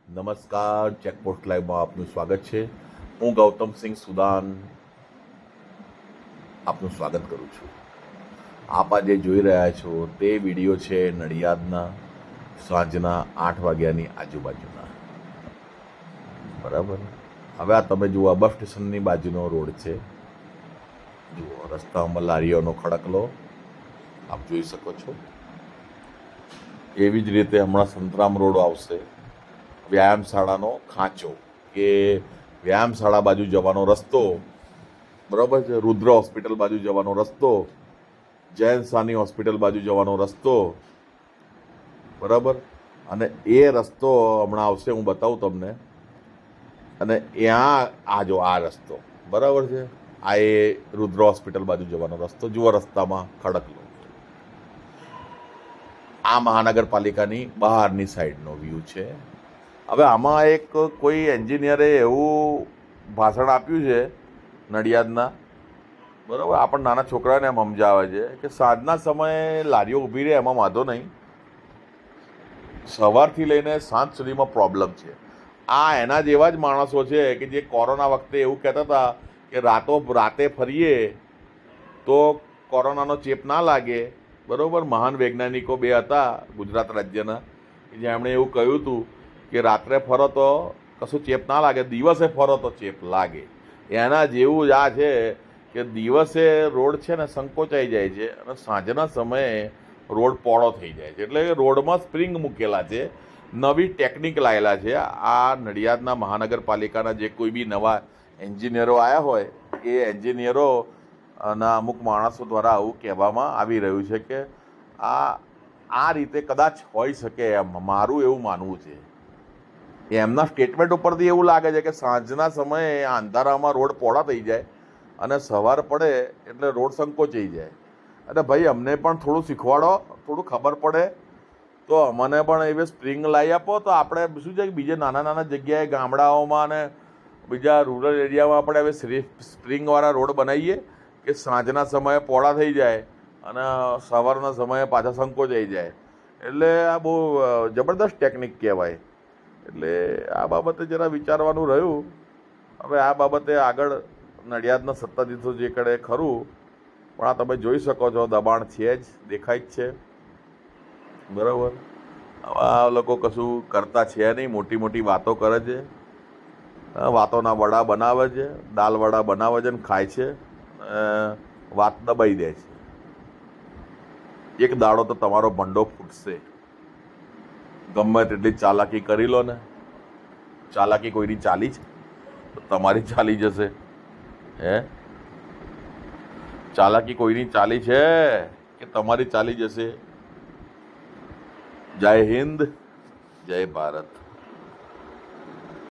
નમસ્કાર, ચેકપોસ્ટ લાઈવમાં આપનું સ્વાગત છે. હું ગૌતમસિંહ સુદાન આપનું સ્વાગત કરું છું. આપ આજે જોઈ રહ્યા છો તે વિડીયો છે નડિયાદના સાંજના 8 વાગ્યાની આજુબાજુના. બરાબર. હવે આ તમે જુઓ, બસ સ્ટેશનની બાજુનો રોડ છે. જુઓ, રસ્તામાં લારીઓનો ખડકલો આપ જોઈ શકો છો. એવી જ રીતે હમણાં સંતરામ રોડ આવશે, વ્યાયામશાળાનો ખાંચો કે વ્યાયામશાળા બાજુ જવાનો રસ્તો, બરાબર છે, રુદ્ર હોસ્પિટલ બાજુ જવાનો રસ્તો, જૈન સાની હોસ્પિટલ બાજુ જવાનો રસ્તો, બરાબર. અને એ રસ્તો હમણાં આવશે, હું બતાવું તમને. અને ત્યાં આ રસ્તો બરાબર છે, આ એ રુદ્ર હોસ્પિટલ બાજુ જવાનો રસ્તો. જુઓ, રસ્તામાં ખડકલો. આ મહાનગરપાલિકાની બહારની સાઈડનો વ્યૂ છે. હવે આમાં એક કોઈ એન્જિનિયરે એવું ભાષણ આપ્યું છે નડિયાદના, બરાબર, આપણને નાના છોકરાને એમ સમજાવે છે કે સાંજના સમયે લારીઓ ઊભી રહે એમાં વાંધો નહીં, સવારથી લઈને સાંજ સુધીમાં પ્રોબ્લેમ છે. આ એના જેવા જ માણસો છે કે જે કોરોના વખતે એવું કહેતા હતા કે રાતે ફરીએ તો કોરોનાનો ચેપ ના લાગે, બરાબર. મહાન વૈજ્ઞાનિકો બે હતા ગુજરાત રાજ્યના, જેમણે એવું કહ્યું હતું કે રાત્રે ફરો તો કશું ચેપ ના લાગે, દિવસે ફરો તો ચેપ લાગે. એના જેવું જ આ છે કે દિવસે રોડ છે ને સંકોચાઈ જાય છે અને સાંજના સમયે રોડ પહોળો થઈ જાય છે. એટલે રોડમાં સ્પ્રિંગ મૂકેલા છે, નવી ટેકનિક લાવેલા છે. આ નડિયાદના મહાનગરપાલિકાના જે કોઈ બી નવા એન્જિનિયરો આવ્યા હોય એ એન્જિનિયરો ના અમુક માણસો દ્વારા આવું કહેવામાં આવી રહ્યું છે કે આ રીતે કદાચ હોઈ શકે એમ મારું એવું માનવું છે. એમના સ્ટેટમેન્ટ ઉપરથી એવું લાગે છે કે સાંજના સમયે અંધારામાં રોડ પહોળા થઈ જાય અને સવાર પડે એટલે રોડ સંકોચાઈ જાય. અને ભાઈ, અમને પણ થોડું શીખવાડો, થોડું ખબર પડે તો અમને પણ એવી સ્પ્રિંગ લાવી આપો તો આપણે શું છે કે બીજે નાના જગ્યાએ ગામડાઓમાં અને બીજા રૂરલ એરિયામાં આપણે હવે સ્પ્રિંગવાળા રોડ બનાવીએ કે સાંજના સમયે પહોળા થઈ જાય અને સવારના સમયે પાછા સંકોચાઈ જાય. એટલે આ બહુ જબરદસ્ત ટેકનિક કહેવાય. એટલે આ બાબતે જરા વિચારવાનું રહ્યું. હવે આ બાબતે આગળ નડિયાદના સત્તાધીશો જે કરે ખરું, પણ આ તમે જોઈ શકો છો દબાણ છે જ, દેખાય જ છે, બરાબર. આ લોકો કશું કરતા છે નહીં, મોટી મોટી વાતો કરે છે, વાતોના વડા બનાવે છે, દાલ વડા બનાવે છે ને ખાય છે, વાત દબાઈ દે છે. એક દાડો તો તમારો ભંડો ફૂટશે. ગમે તેટલી ચાલાકી કરી લો ને, ચાલાકી કોઈની ચાલી છે તો તમારી ચાલી જશે. ચાલાકી કોઈની ચાલી છે કે તમારી ચાલી જશે. જય હિન્દ, જય ભારત.